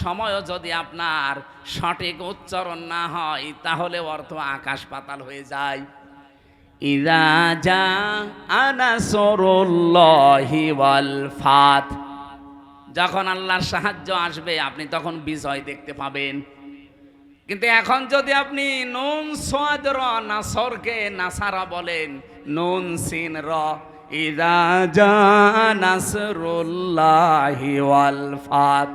সময়ও যদি আপনার সঠিক উচ্চারণ না হয় তাহলে অর্থ আকাশ পাতাল হয়ে যায়। ইযা জাআ নাসরুল্লাহি ওয়াল ফাত, যখন আল্লাহর সাহায্য আসবে আপনি তখন বিজয় দেখতে পাবেন। কিন্তু এখন যদি আপনি নুন সাদ র নাসরকে নাসারা বলেন, নুন সিন র, ইযা জাআ নাসরুল্লাহি ওয়াল ফাত,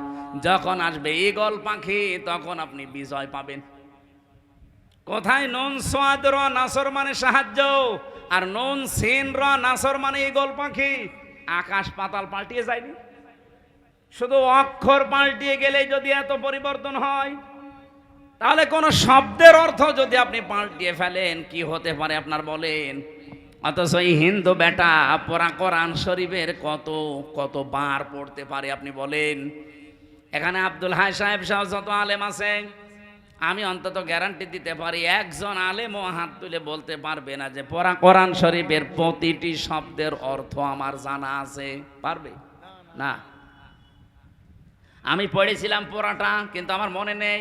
যখন আসবে ঈগল পাখি তখন আপনি বিজয় পাবেন। কোথায় নুন সাদ র নাসর মানে সাহায্য, আর নুন সিন র নাসর মানে ঈগল পাখি। আকাশ পাতাল পাল্টিয়ে যায়নি, শুধু অক্ষর পাল্টিয়ে গেলেই যদি এত পরিবর্তন হয়, তাহলে কোন শব্দের অর্থ যদি আপনি পাল্টিয়ে ফেলেন কি হতে পারে আপনার বলেন? অথচ এই হিন্দু বেটা পড়া কোরআন শরীফের কত কত বার পড়তে পারে আপনি বলেন? এখানে আব্দুল হাই সাহেব সহ যত আলেম আছে, আমি অন্তত গ্যারান্টি দিতে পারি একজন আলেমও হাত তুলে বলতে পারবে না যে পড়া কোরআন শরীফের প্রতিটি শব্দের অর্থ আমার জানা আছে। পারবে না। আমি পড়েছিলাম পড়াটা, কিন্তু আমার মনে নেই,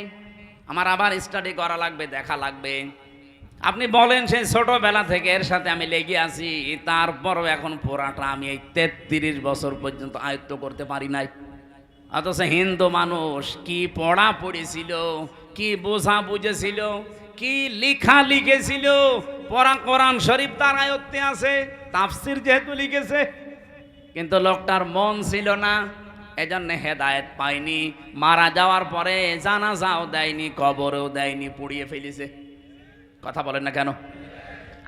আমার আবার স্টাডি করা লাগবে, দেখা লাগবে। আপনি বলেন সেই ছোটবেলা থেকে এর সাথে আমি লেগে আছি, তারপরও এখন পড়াটা আমি এই 33 বছর পর্যন্ত আয়ত্ত করতে পারি নাই। অথচ হিন্দু মানুষ কি পড়া পড়েছিল, কি বোঝা বুঝেছিল, কি লিখা লিখেছিল, পড়া কোরআন শরীফ তার আয়ত্তে আছে, তাফসির যেহেতু লিখেছে, কিন্তু লোকটার মন ছিল না, এজন্য হেদায়েত পায়নি। মারা যাওয়ার পরে জানাজাও দেয়নি, কবরেও দেয়নি, পুড়িয়ে ফেলেছে। কথা বলেন না কেন?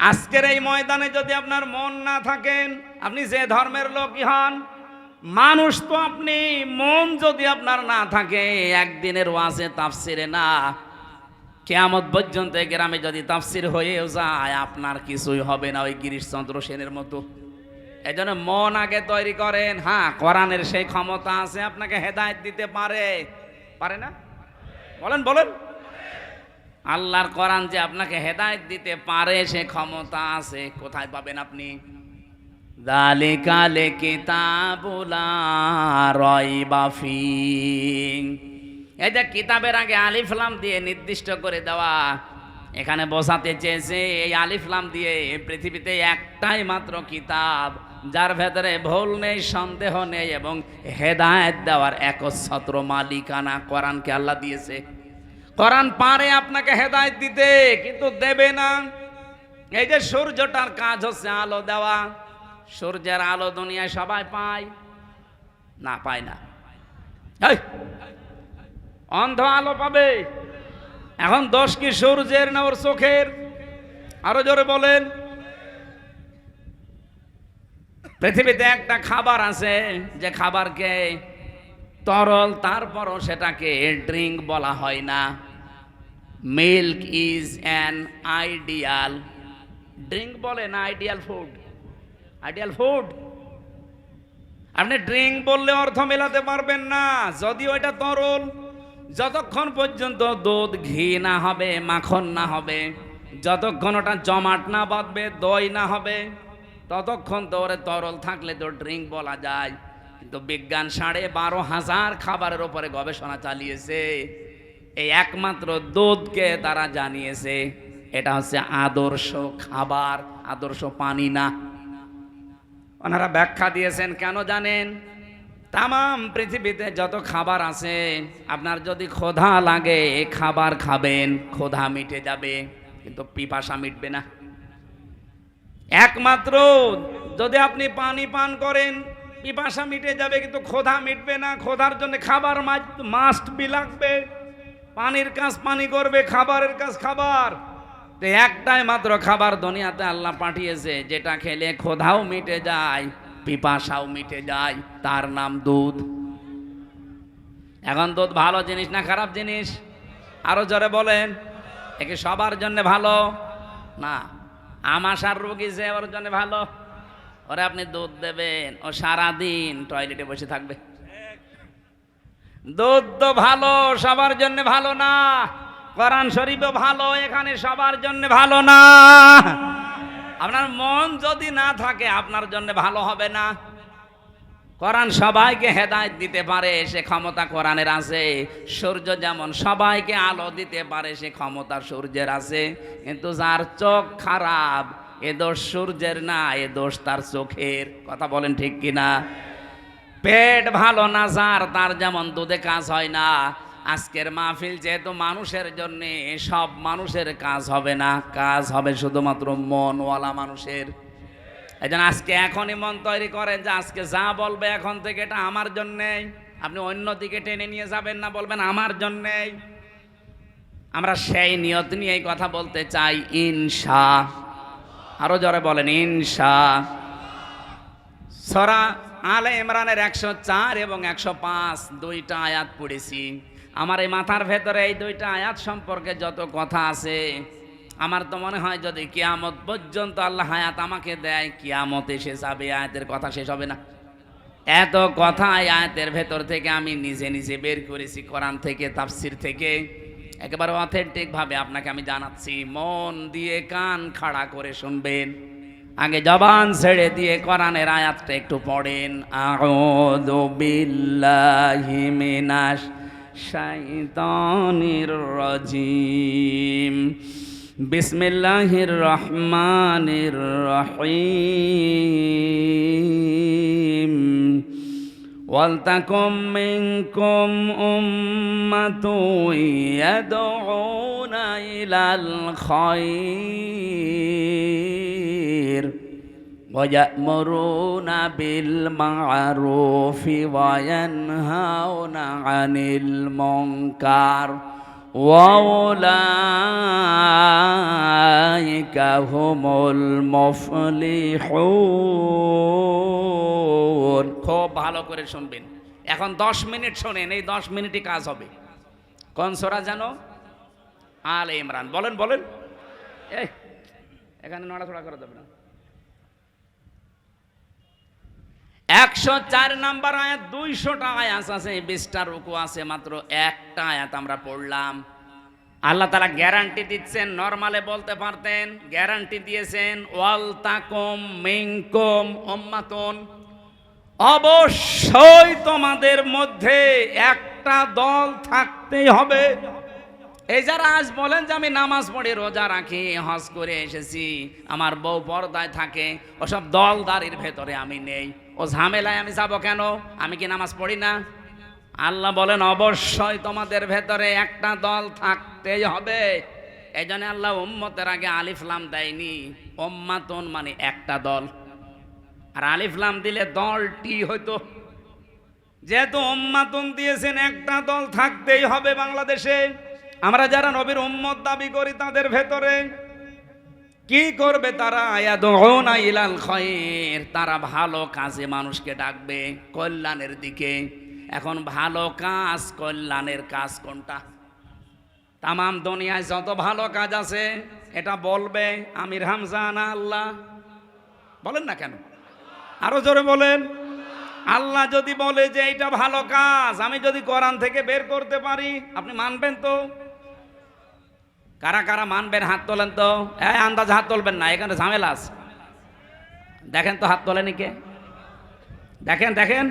আজকের এই ময়দানে যদি আপনার মন না থাকেন, আপনি যে ধর্মের লোকই হন, মানুষ তো আপনি, মন যদি আপনার না থাকে, একদিনের ওয়াজে তাফসিরে না, কিয়ামত পর্যন্ত গ্রামে যদি তাফসির হয়েও যায় আপনার কিছুই হবে না, ওই গিরিশচন্দ্র সেনের মতো। এই জন্য মন আগে তৈরি করেন। হ্যাঁ, কোরআনের সেই ক্ষমতা আছে আপনাকে হেদায়েত দিতে পারে, পারে না? বলেন বলেন। আল্লাহর কোরআন যে আপনাকে হেদায়েত দিতে পারে সে ক্ষমতা আছে। কোথায় পাবেন আপনি? যালিকাল কিতাবু লা রাইবা ফীহ। এই যে কিতাবের আগে আলিফ লাম দিয়ে নির্দিষ্ট করে দেওয়া, এখানে বোঝাতে চেয়েছে এই আলিফ লাম দিয়ে পৃথিবীতে একটাই মাত্র কিতাব যার ভেতরে ভুল নেই, সন্দেহ নেই, এবং হেদায়েত দেওয়ার একচ্ছত্র মালিকানা কোরআনকে আল্লাহ দিয়েছে। কোরআন পারে আপনাকে হেদায়েত দিতে, কিন্তু দেবে না। এই যে সূর্যটার কাজ হচ্ছে আলো দেওয়া, সূর্যের আলো দুনিয়ায় সবাই পায় না? পায় না। অন্ধ আলো পাবে। এখন দোষ কি সূর্যের না ওর চোখের? আরো জোরে বলেন। পৃথিবীতে একটা খাবার আছে যে খাবারকে তরল, তারপরও সেটাকে ড্রিঙ্ক বলা হয় না। Milk is an ideal drink, বলে না আইডিয়াল ফুড। আইডিয়াল ফুড আপনি ড্রিঙ্ক বললে অর্থ মেলাতে পারবেন না, যদিও এটা তরল। যতক্ষণ পর্যন্ত দুধ ঘি না হবে, মাখন না হবে, যতক্ষণ ওটা জমাট না বাঁধবে, দই না হবে, ততক্ষণ তো ওরে তরল থাকলে তো ড্রিঙ্ক বলা যায়। কিন্তু বিজ্ঞান 12,500 খাবারের উপরে গবেষণা চালিয়েছে, এই একমাত্র দুধকে তারা জানিয়েছে এটা হচ্ছে আদর্শ খাবার, আদর্শ পানি না। ওনারা ব্যাখ্যা দিয়েছেন কেন জানেন? তামাম পৃথিবীতে যত খাবার আছে, আপনার যদি ক্ষুধা লাগে খাবার খাবেন, ক্ষুধা মিটে যাবে, কিন্তু পিপাসা মিটবে না। একমাত্র যদি আপনি পানি পান করেন পিপাসা মিটে যাবে, কিন্তু ক্ষুধা মিটবে না। ক্ষুধার জন্য খাবার মাস্ট বি লাগবে। পানির কাজ পানি করবে, খাবারের কাজ খাবার। তো একটাই মাত্র খাবার দুনিয়াতে আল্লাহ পাঠিয়েছে যেটা খেলে ক্ষুধাও মিটে যায়, পিপাসাও মিটে যায়, তার নাম দুধ। এখন দুধ ভালো জিনিস না খারাপ জিনিস? আরো জোরে বলেন। একে সবার জন্য ভালো না। আমাশার রোগী যে ওর জন্য ভালো, ওরে আপনি দুধ দেবেন, ও সারাদিন টয়লেটে বসে থাকবে। দুধ তো ভালো, সবার জন্য ভালো না। কোরআন শরীফও ভালো, এখানে সবার জন্য ভালো না। আপনার মন যদি না থাকে আপনার জন্য ভালো হবে না। কোরআন সবাইকে হেদায়েত দিতে পারে, সে ক্ষমতা কোরআনের আছে। সূর্য যেমন সবাইকে আলো দিতে পারে, সে ক্ষমতা সূর্যের আছে। কিন্তু যার চোখ খারাপ, এ দোষ সূর্যের না, এ দোষ তার চোখের। কথা বলেন ঠিক কিনা? পেট ভালো না যার, তার যেমন দুধে কাজ হয় না। আজকের মাহফিল যেহেতু মানুষের জন্য, সব মানুষের কাজ হবে না, কাজ হবে শুধুমাত্র মনওয়ালা মানুষের। এই জন্য আজকে এখনই মন তৈরি করেন যে আজকে যা বলবে এখন থেকে এটা আমার জন্যেই। আপনি অন্যদিকে টেনে নিয়ে যাবেন না, বলবেন আমার জন্যেই। আমরা সেই নিয়ত নিয়ে এই কথা বলতে চাই, ইনশা। আরো জোরে বলেন ইনশা। সূরা আলে ইমরানের 104 এবং 105 দুইটা আয়াত পড়েছি। আমার এই মাথার ভেতরে এই দুইটা আয়াত সম্পর্কে যত কথা আছে, আমার তো মনে হয় যদি কিয়ামত পর্যন্ত আল্লাহ হায়াত আমাকে দেয়, কিয়ামত এসে যাবে, আয়াতের কথা শেষ হবে না। এত কথা এই আয়াতের ভেতর থেকে আমি নিজে নিজে বের করেছি, কোরআন থেকে, তাফসির থেকে, একেবারে অথেন্টিক ভাবে আপনাকে আমি জানাচ্ছি। মন দিয়ে কান খাড়া করে শুনবেন, আগে জবান ছেড়ে দিয়ে কোরআনের আয়াতটা একটু পড়েন। আউযু বিল্লাহি মিনাশ শাইতানির রাজিম, বিসমিল্লাহির রহমানির রহিম। ওয়ালতাকুম মিনকুম উম্মাতুন ইয়াদউনা ইলাল খায়র ওয়া ইয়া'মুরুনা বিল মা'রুফি ওয়া ইয়ানহাউনা আনিল মুনকার ওয়া উলাইকা হুমুল মুফলিহুন। খুব ভালো করে শুনবেন। এখন 10 মিনিট শোনেন, এই 10 মিনিটই কাজ হবে। কোন সূরা জানো? আলে ইমরান। বলেন বলেন। এই এখানে নড়াচড়া করা যাবে না। 104 নাম্বার আয়াত, 200টা আয়াত আছে, 20টা রুকু আছে, মাত্র একটা আয়াত আমরা পড়লাম। আল্লাহ তাআলা গ্যারান্টি দিচ্ছেন, নরমালে বলতে পারতেন, গ্যারান্টি দিয়েছেন ওয়ালতাকুম মিনকুম উম্মাতুন, অবশ্যই তোমাদের মধ্যে একটা দল থাকতেই হবে। এই যারা আজ বলেন যে আমি নামাজ পড়ি, রোজা রাখি, হজ করে এসেছি, আমার বউ পর্দায় থাকে, ওসব দলদারির ভেতরে আমি নেই, ও ঝামেলায় আমি যাব কেন? আমি কি নামাজ পড়ি না? আল্লাহ বলেন অবশ্যই তোমাদের ভেতরে একটা দল থাকতেই হবে। এই জন্য আল্লাহ উম্মতের আগে আলিফ লাম দেয়নি, উম্মাতুন মানে একটা দল, আর আলিফ লাম দিলে দলটি হইতো। যেহেতু উম্মাতুন দিয়েছেন, একটা দল থাকতেই হবে বাংলাদেশে। আমরা যারা নবীর উম্মত দাবি করি, তাদের ভেতরে কি করবে তারা? ইয়াদউনা ইলাল খায়র, তারা ভালো কাজে মানুষকে ডাকবে, কল্যাণের দিকে। এখন ভালো কাজ, কল্যাণের কাজ কোনটা? তামাম দুনিয়ায় যত ভালো কাজ আছে, এটা বলবে আমির হামজা না আল্লাহ? বলেন না কেন? আরো জোরে বলেন। আল্লাহ যদি বলে যে এটা ভালো কাজ, আমি যদি কোরআন থেকে বের করতে পারি, আপনি মানবেন তো? কারা কারা মানবেন হাত তোলেন তো। এই আন্দাজ হাত তুলবেন না, এখানে ঝামেলা আছে। দেখেন তো হাত তোলেনি কে? দেখেন দেখেন,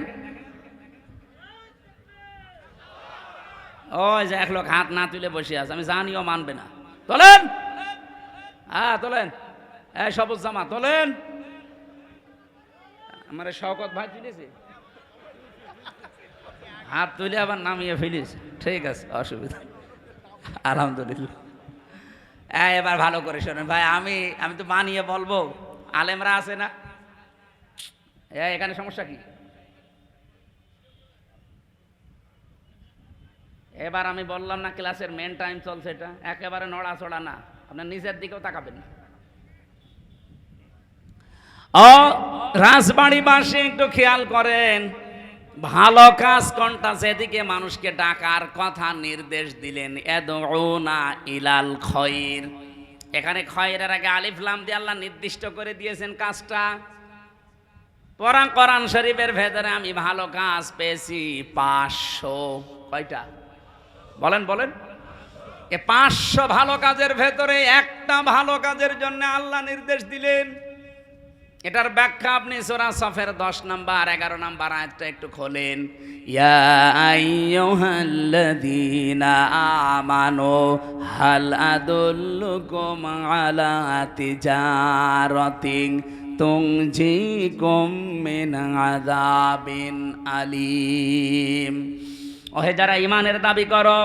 ওই যে এক লোক হাত না তুলে বসে আছে, আমি জানিও মানবে না। তোলেন, হ্যাঁ তোলেন। এই সবুজ জামা তোলেন। আমার শওকত ভাই তুলেছে, হাত তুলে আবার নামিয়ে ফেলিস। ঠিক আছে, অসুবিধা, আলহামদুলিল্লাহ। এবার ভালো করে শোনেন ভাই, আমি তো মানিয়ে বলবো, আলেমরা আছে না, এখানে সমস্যা কি? এবার আমি বললাম না ক্লাসের মেন টাইম চলছে, এটা একেবারে নড়াচড়া না, আপনার নিজের দিকেও তাকাবেন না। ও রাজবাড়িবাসী একটু খেয়াল করেন, ভালো কাজ কোনটা, যেদিকে মানুষকে ডাকার কথা নির্দেশ দিলেন, ইয়াদউনা ইলাল খায়র। এখানে খয়েরের আগে আলিফ লাম দিয়ে আল্লাহ নির্দিষ্ট করে দিয়েছেন কাজটা। কোরআন শরীফের ভেতরে আমি ভালো কাজ পেয়েছি 500। কয়টা বলেন বলেন? 500 ভালো কাজের ভেতরে একটা ভালো কাজের জন্য আল্লাহ নির্দেশ দিলেন এটার ব্যাখ্যা আপনি সূরা সফের 10 নাম্বার 11 নাম্বার আয়াতটা একটু খোলেন। ইয়া আইয়ুহাল্লাযীনা আমানু হাল আদুল্লুকুম আলা তিজারাতিন তুনজিকুম মিন আযাবিন আলীম। ওহে যারা ঈমানের দাবি করো,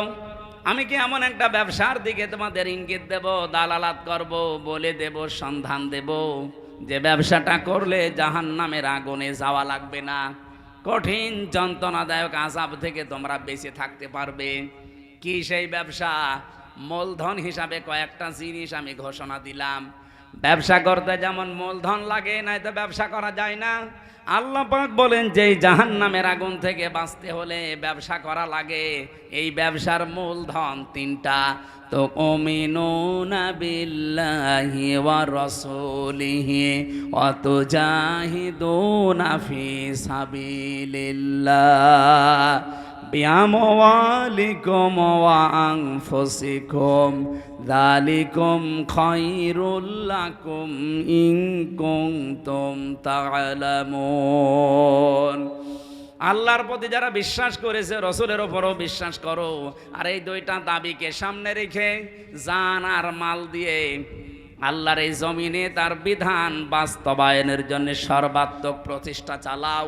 আমি কি এমন একটা ব্যবসার দিকে তোমাদের ইঙ্গিত দেব, দালালাত করব, বলে দেব, সন্ধান দেব, যে ব্যবসাটা করলে জাহান্নামের আগুনে যাওয়া লাগবে না, কঠিন যন্ত্রণাদায়ক আযাব থেকে তোমরা বেঁচে থাকতে পারবে? কি সেই ব্যবসা? মূলধন হিসাবে কয়েকটা জিনিস আমি ঘোষণা দিলাম। ব্যবসা করতে যেমন মূলধন লাগে, নাই তো ব্যবসা করা যায় না। আল্লাহ পাক বলেন যে জাহান্নামের আগুন থেকে বাঁচতে হলে ব্যবসা করা লাগে। এই ব্যবসার মূলধন তিনটা। তো উমিনুনা বিল্লাহি ওয়া রাসূলিহি ওয়া তুজাহিদুনা ফি সাবিলিল্লাহ বিআমওয়ালিকুম ওয়া আনফুসিকুম যালিকুম খায়রুল লাকুম ইন কুনতুম তা'লামুন। আল্লাহর প্রতি যারা বিশ্বাস করেছে, রসুলের ওপরও বিশ্বাস করো। আর এই দুইটা দাবিকে সামনে রেখে জান আর মাল দিয়ে আল্লাহর এই জমিনে তার বিধান বাস্তবায়নের জন্য সর্বাত্মক প্রচেষ্টা চালাও।